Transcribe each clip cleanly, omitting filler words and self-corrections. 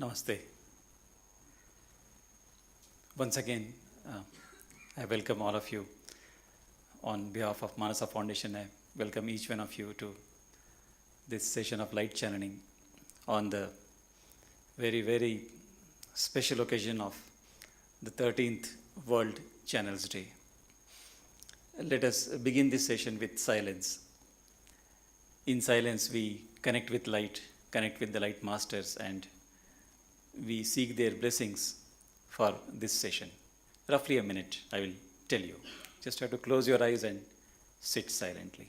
Namaste. Once again, I welcome all of you on behalf of Manasa Foundation. I welcome each one of you to this session of light channeling on the very, very special occasion of the 13th World Channels Day. Let us begin this session with silence. In silence, we connect with light, connect with the light masters, and we seek their blessings for this session. Roughly a minute, I will tell you. Just have to close your eyes and sit silently.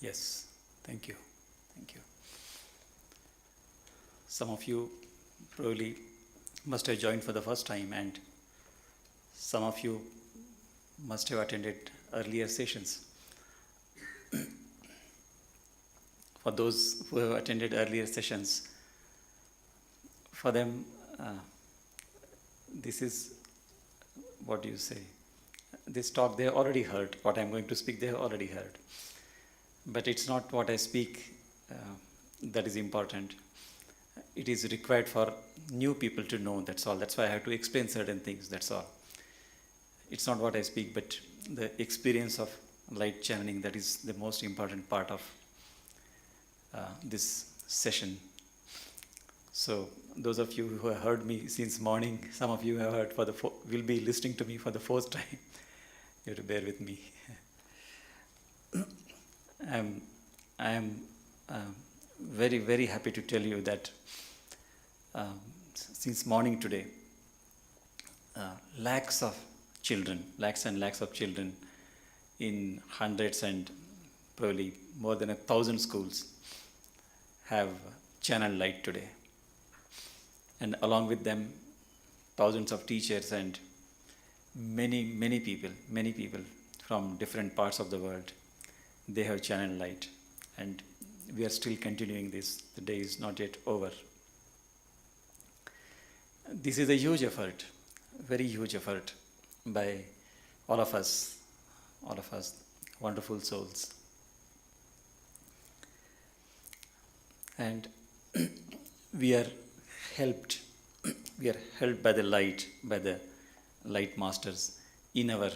Yes, thank you. Thank you. Some of you probably must have joined for the first time, and some of you must have attended earlier sessions. For those who have attended earlier sessions, for them, this is what do you say? This talk they have already heard. What I'm going to speak, they have already heard. But it's not what I speak that is important. It is required for new people to know, that's all. That's why I have to explain certain things, that's all. It's not what I speak, but the experience of light channeling, that is the most important part of this session. So those of you who have heard me since morning, some of you have heard will be listening to me for the first time. You have to bear with me. I am very, very happy to tell you that since morning today, lakhs and lakhs of children in hundreds and probably more than 1,000 schools have channeled light today. And along with them, thousands of teachers and many people from different parts of the world, they have channeled light. And we are still continuing this. The day is not yet over. This is a huge effort, very huge effort by all of us, wonderful souls. And we are helped by the light masters in our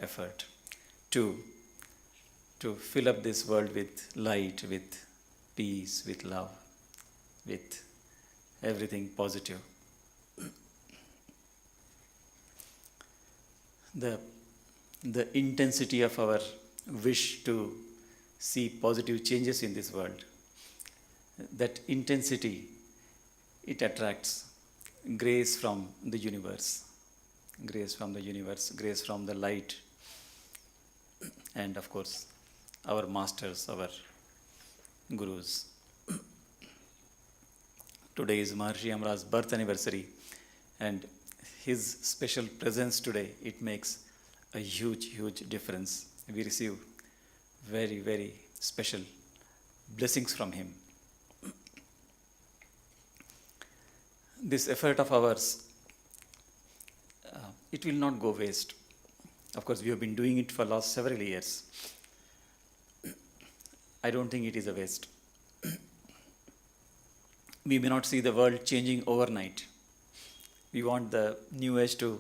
effort to fill up this world with light, with peace, with love, with everything positive. The intensity of our wish to see positive changes in this world, that intensity, it attracts grace from the universe, grace from the light, and of course, our masters, our gurus. Today is Maharshi Amara's birth anniversary, and his special presence today, it makes a huge difference. We receive very, very special blessings from him. this effort of ours, it will not go waste. Of course, we have been doing it for last several years. I don't think it is a waste. We may not see the world changing overnight. We want the new age to,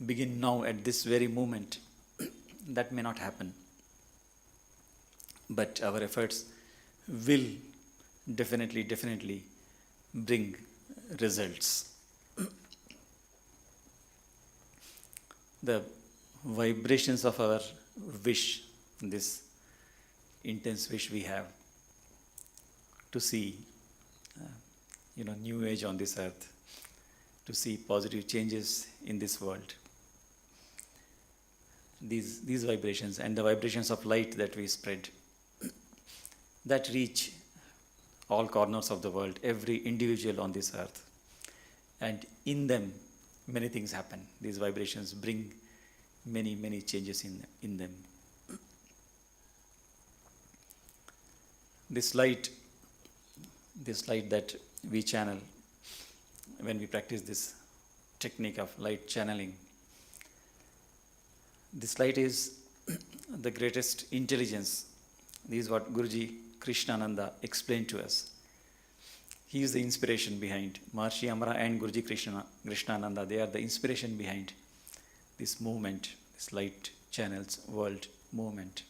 begin now at this very moment. That may not happen. But our efforts will definitely bring results. The vibrations of our wish, this intense wish we have to see, new age on this earth, to see positive changes in this world. These vibrations and the vibrations of light that we spread, that reach all corners of the world, every individual on this earth. And in them, many things happen. These vibrations bring many changes in them. This light that we channel when we practice this technique of light channeling, this light is the greatest intelligence. This is what Guruji Krishnananda explained to us. He is the inspiration behind Maharishi Amara and Guruji Krishnananda. They are the inspiration behind this movement, this light channels world movement.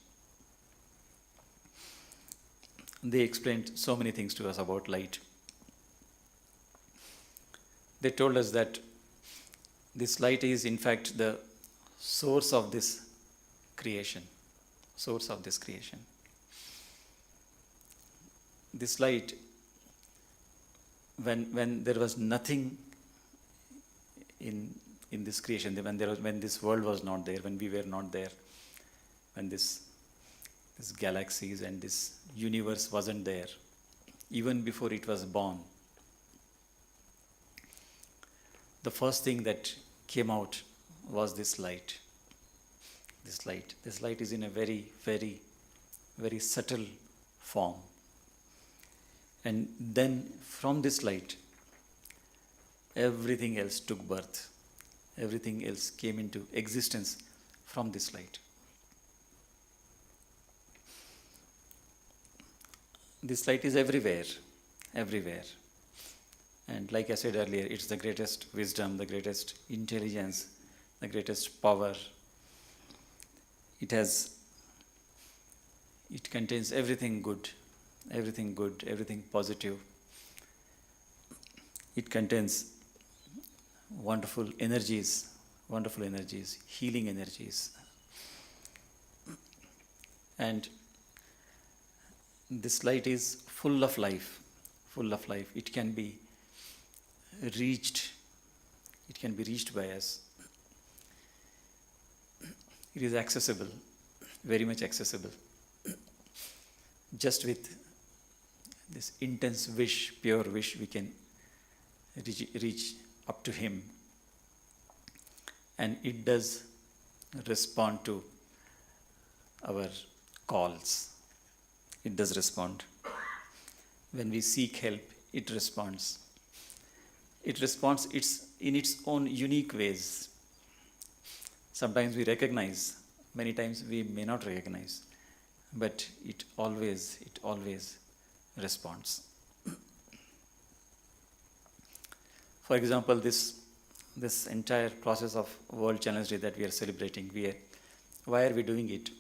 They explained so many things to us about light. They told us that this light is in fact the source of this creation. Source of this creation. This light, when there was nothing in this creation, when this world was not there, when we were not there, when this galaxies and this universe wasn't there, even before it was born, the first thing that came out was this light. This light is in a very subtle form. And then from this light, everything else took birth. Everything else came into existence from this light. This light is everywhere. And like I said earlier, it's the greatest wisdom, the greatest intelligence, the greatest power. It contains everything good, everything positive. It contains wonderful energies, healing energies. And this light is full of life. It can be reached by us. It is accessible, very much accessible. Just with this intense wish, pure wish, we can reach up to Him. And it does respond to our calls. It does respond. When we seek help, it responds. It responds in its own unique ways. Sometimes we recognize, many times we may not recognize, but it always responds. For example, this entire process of World Challenge Day that we are celebrating, why are we doing it?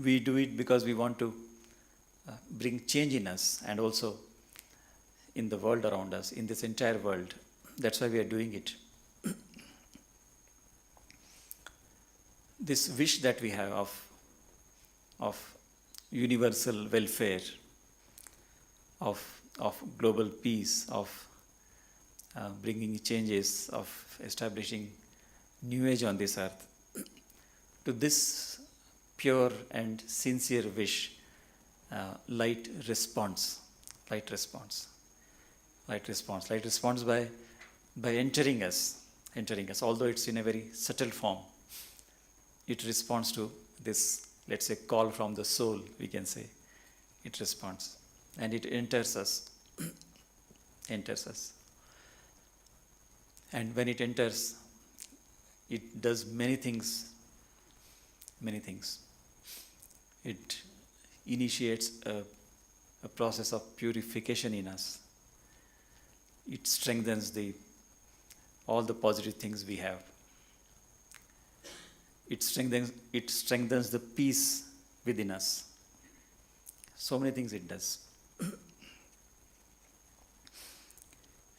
We do it because we want to bring change in us and also in the world around us, in this entire world. That's why we are doing it. This wish that we have of universal welfare, of global peace, of bringing changes, of establishing new age on this earth. To this pure and sincere wish, light responds. Light responds by entering us, although it's in a very subtle form. It responds to this, let's say, call from the soul, we can say. It responds and it enters us. enters us. And when it enters, it does many things, many things. It initiates a process of purification in us. It strengthens all the positive things we have. It strengthens the peace within us. So many things it does.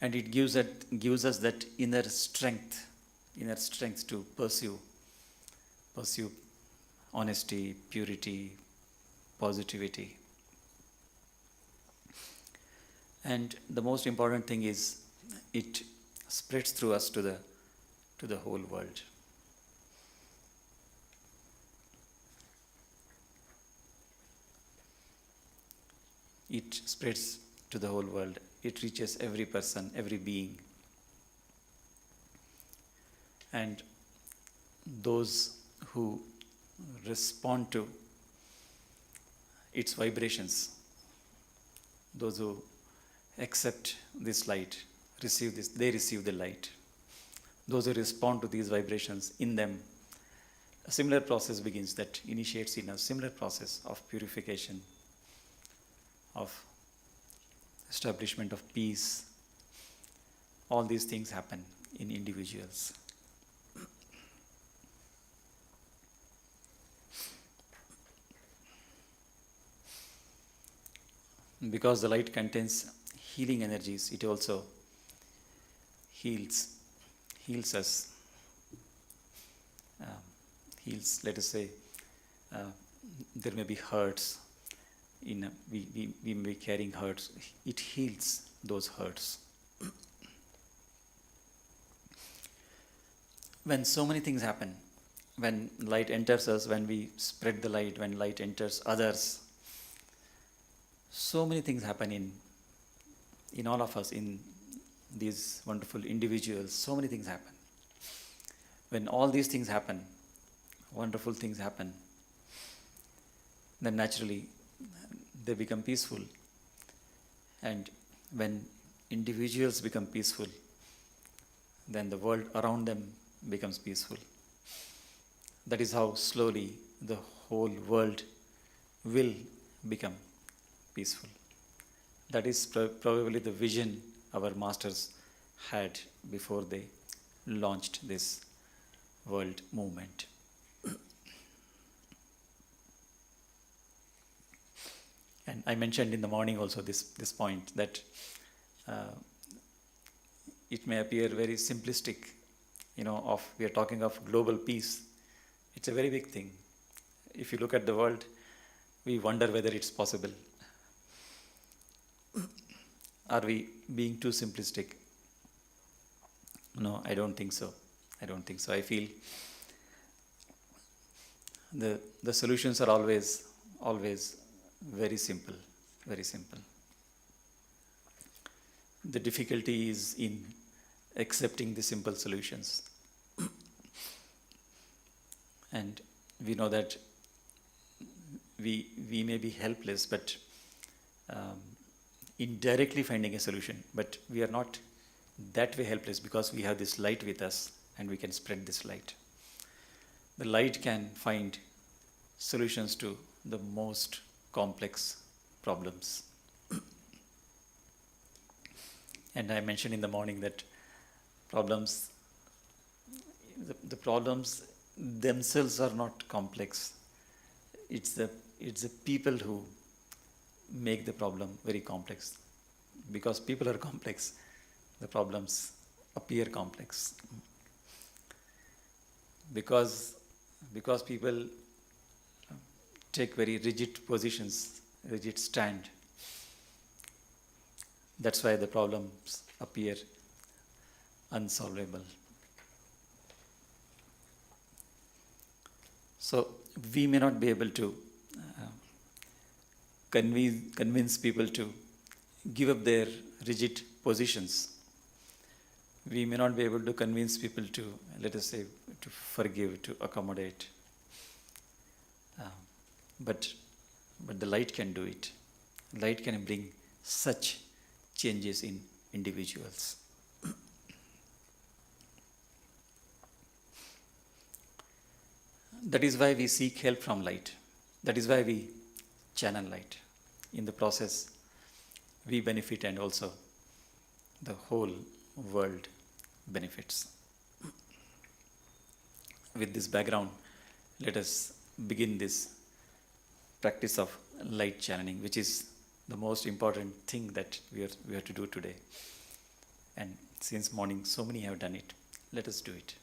And it gives us that inner strength to pursue honesty, purity, positivity. And the most important thing is it spreads through us to the whole world. It spreads to the whole world. It reaches every person, every being. And those who respond to its vibrations, those who accept this light, they receive the light. Those who respond to these vibrations, in them, a similar process begins that initiates in a similar process of purification, of establishment of peace. All these things happen in individuals. Because the light contains healing energies, it also heals us. Heals, let us say, there may be hurts. We may be carrying hurts. It heals those hurts. When so many things happen, when light enters us, when we spread the light, when light enters others, so many things happen in all of us, in these wonderful individuals. So many things happen. When all these things happen, wonderful things happen, then naturally they become peaceful. And when individuals become peaceful, then the world around them becomes peaceful. That is how slowly the whole world will become peaceful. That is probably the vision our masters had before they launched this world movement. And I mentioned in the morning also this point that it may appear very simplistic, we are talking of global peace. It's a very big thing. If you look at the world, we wonder whether it's possible. Are we being too simplistic? No, I don't think so. I feel the solutions are always very simple, very simple. The difficulty is in accepting the simple solutions. And we know that we may be helpless, but in directly finding a solution, but we are not that way helpless because we have this light with us and we can spread this light. The light can find solutions to the most complex problems. And I mentioned in the morning that the problems themselves are not complex. It's the people who make the problem very complex. Because people are complex, the problems appear complex. Because people take very rigid positions, rigid stand, that's why the problems appear unsolvable. So we may not be able to convince people to give up their rigid positions. We may not be able to convince people to, let us say, to forgive, to accommodate. But the light can do it. Light can bring such changes in individuals. That is why we seek help from light. That is why we channel light. In the process, we benefit and also the whole world benefits. With this background, let us begin this practice of light channeling, which is the most important thing that we have to do today. And since morning, so many have done it. Let us do it.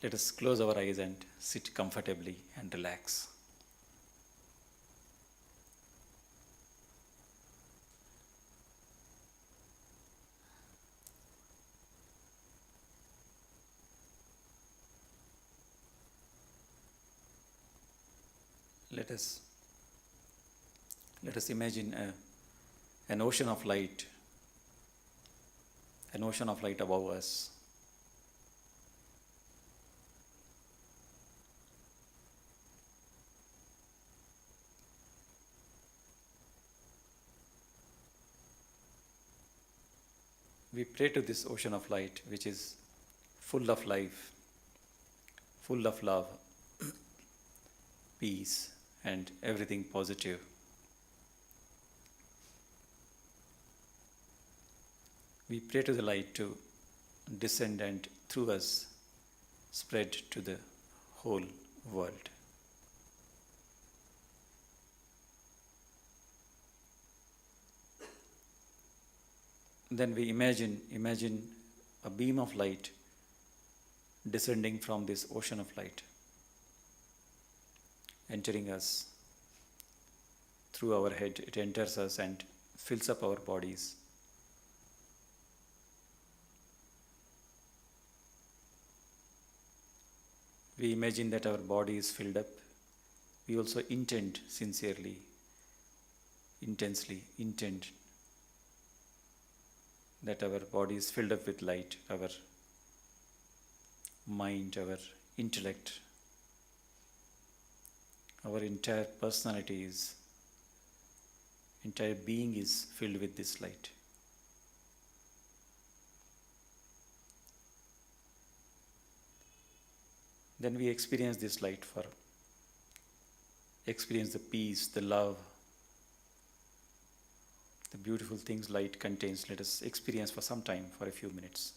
Let us close our eyes and sit comfortably and relax. Let us imagine an ocean of light, above us. We pray to this ocean of light, which is full of life, full of love, peace, and everything positive. We pray to the light to descend and through us spread to the whole world. Then we imagine a beam of light descending from this ocean of light, entering us through our head. It enters us and fills up our bodies. We imagine that our body is filled up. We also intend sincerely, intensely, intend that our body is filled up with light, our mind, our intellect, our entire personality is, entire being is filled with this light. Then we experience this light experience the peace, the love, the beautiful things light contains. Let us experience for some time, for a few minutes.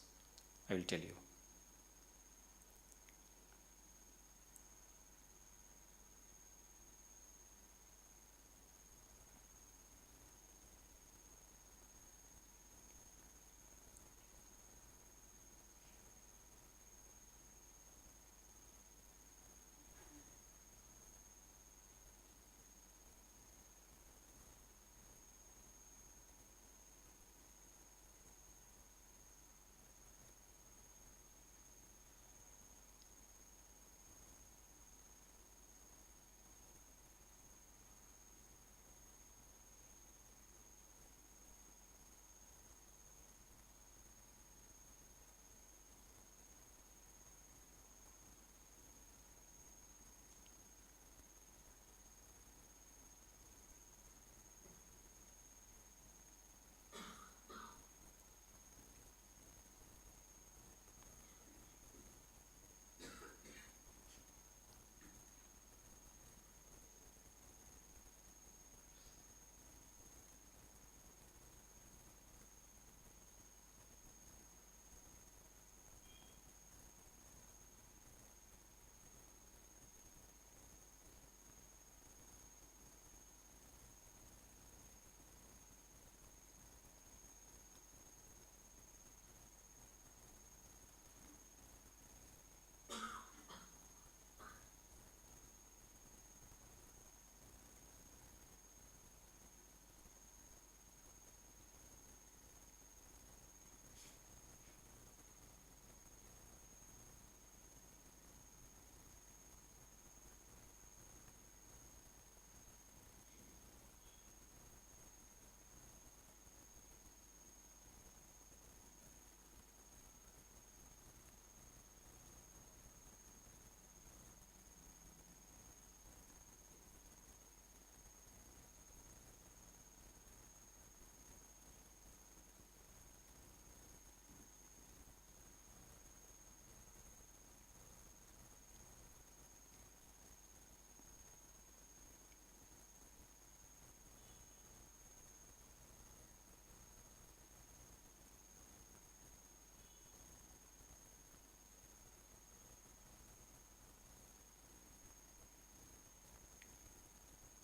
I will tell you.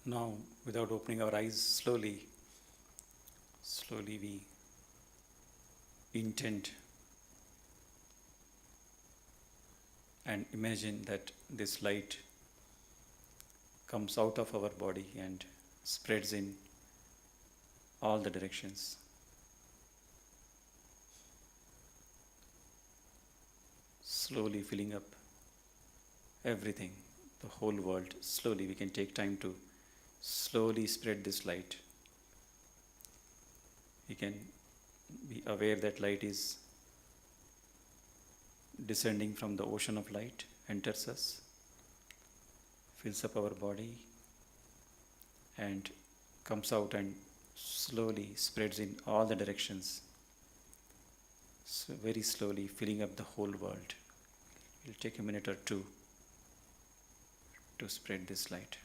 Now, without opening our eyes, slowly we intend and imagine that this light comes out of our body and spreads in all the directions. Slowly filling up everything, the whole world. Slowly, we can take time to slowly spread this light. We can be aware that light is descending from the ocean of light, enters us, fills up our body, and comes out and slowly spreads in all the directions. So, very slowly filling up the whole world. It will take a minute or two to spread this light.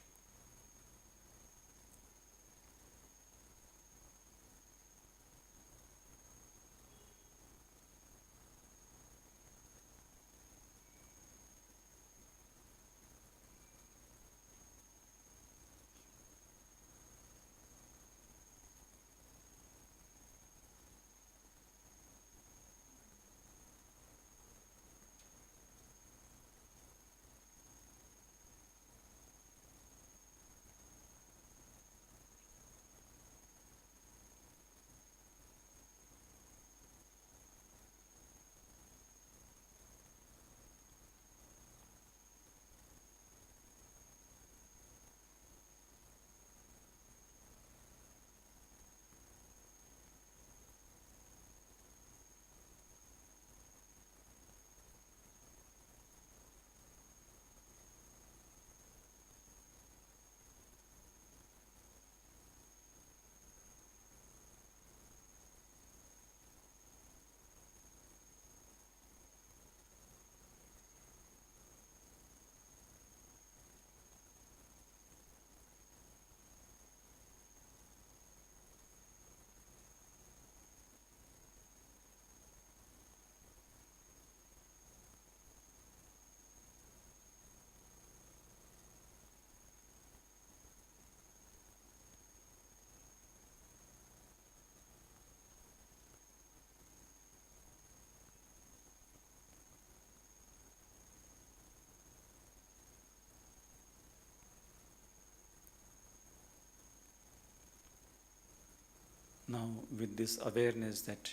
Now, with this awareness that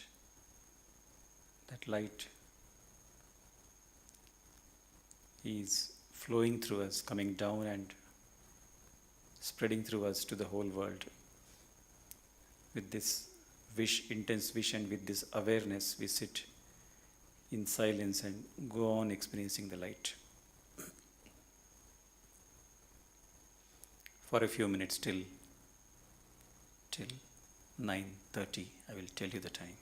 light is flowing through us, coming down and spreading through us to the whole world, with this wish, intense wish, and with this awareness, we sit in silence and go on experiencing the light for a few minutes till 9:30. I will tell you the time.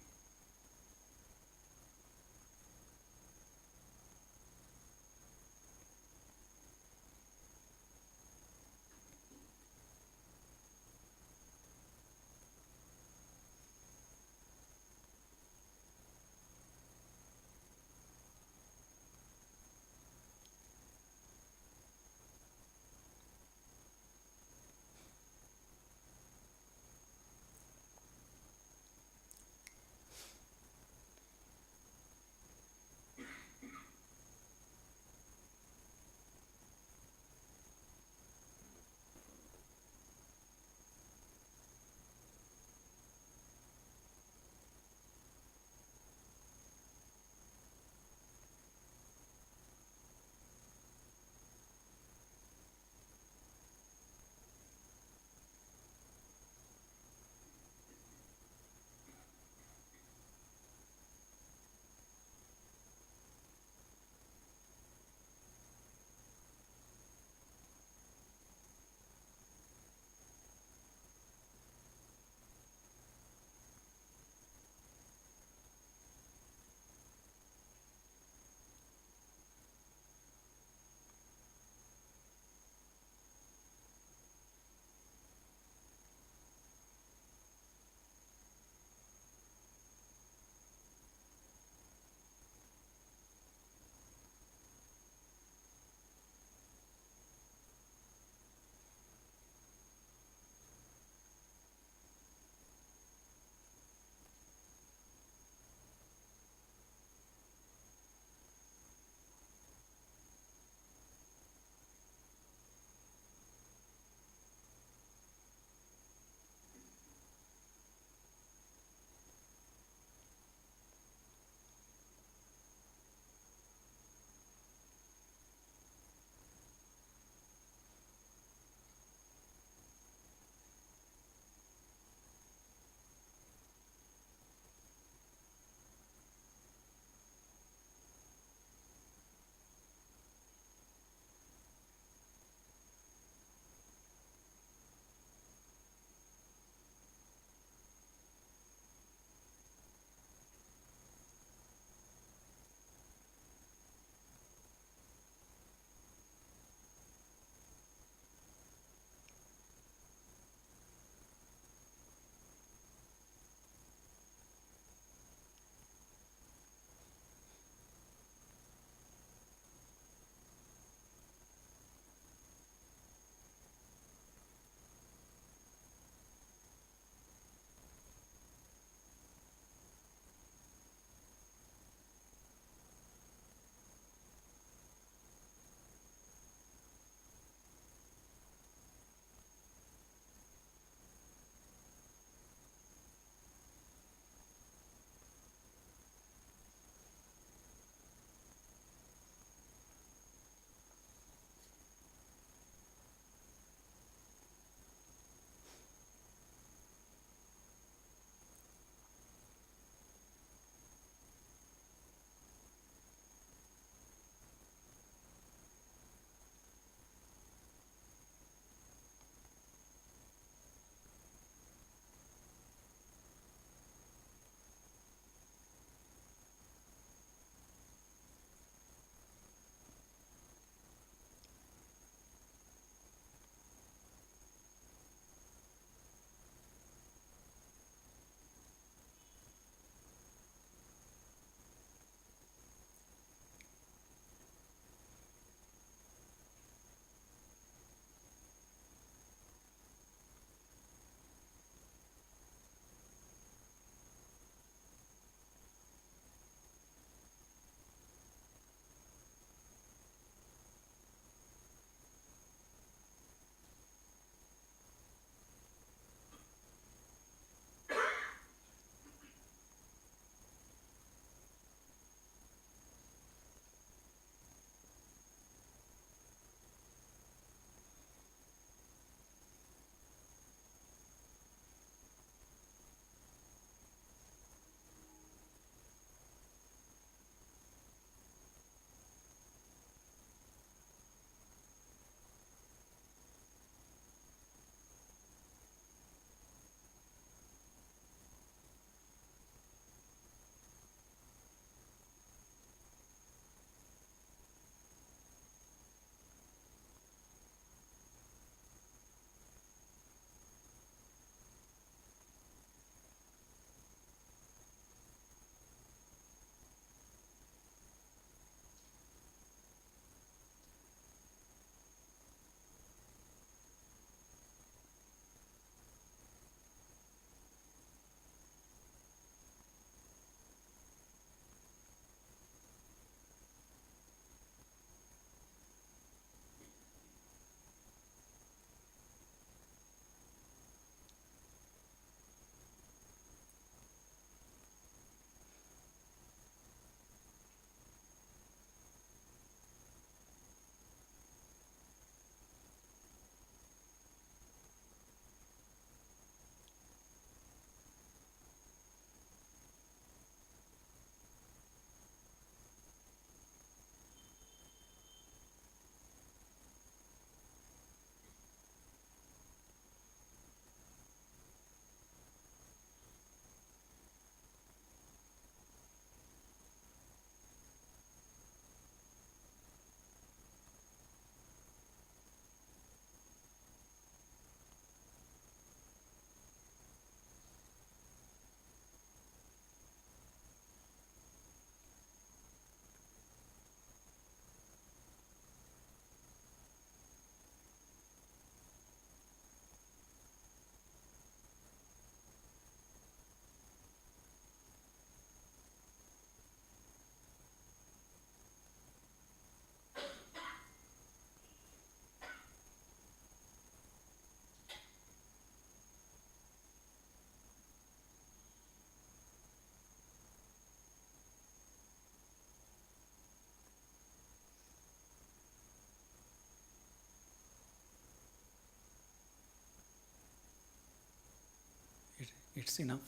It's enough.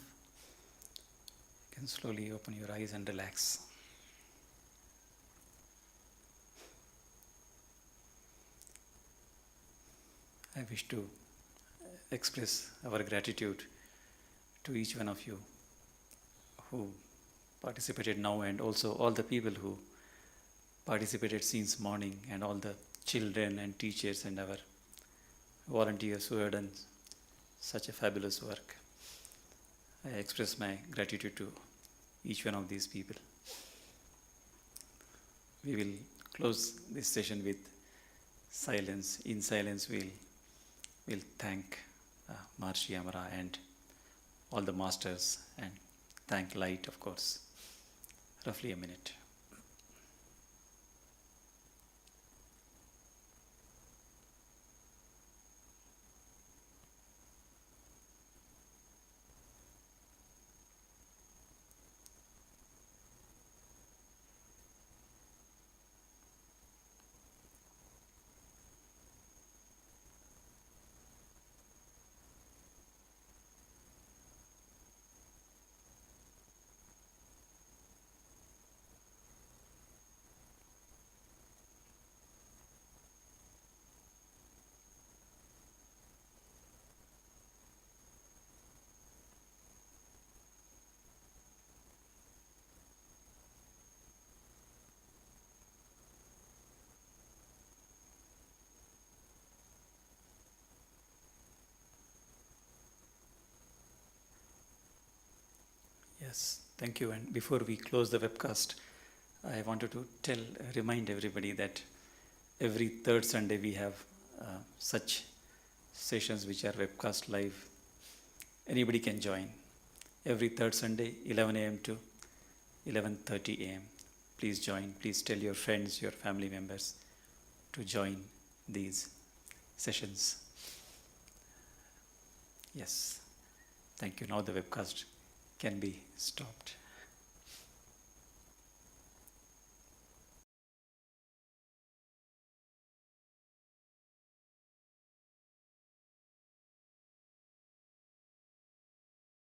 You can slowly open your eyes and relax. I wish to express our gratitude to each one of you who participated now, and also all the people who participated since morning, and all the children and teachers and our volunteers who have done such a fabulous work. I express my gratitude to each one of these people. We will close this session with silence. In silence, we'll thank Maharishi Amara and all the masters, and thank light, of course. Roughly a minute. Yes, thank you. And before we close the webcast, I wanted to remind everybody that every third Sunday we have such sessions which are webcast live. Anybody can join. Every third Sunday, 11 a.m. to 11:30 a.m. Please join. Please tell your friends, your family members to join these sessions. Yes, thank you. Now the webcast can be stopped.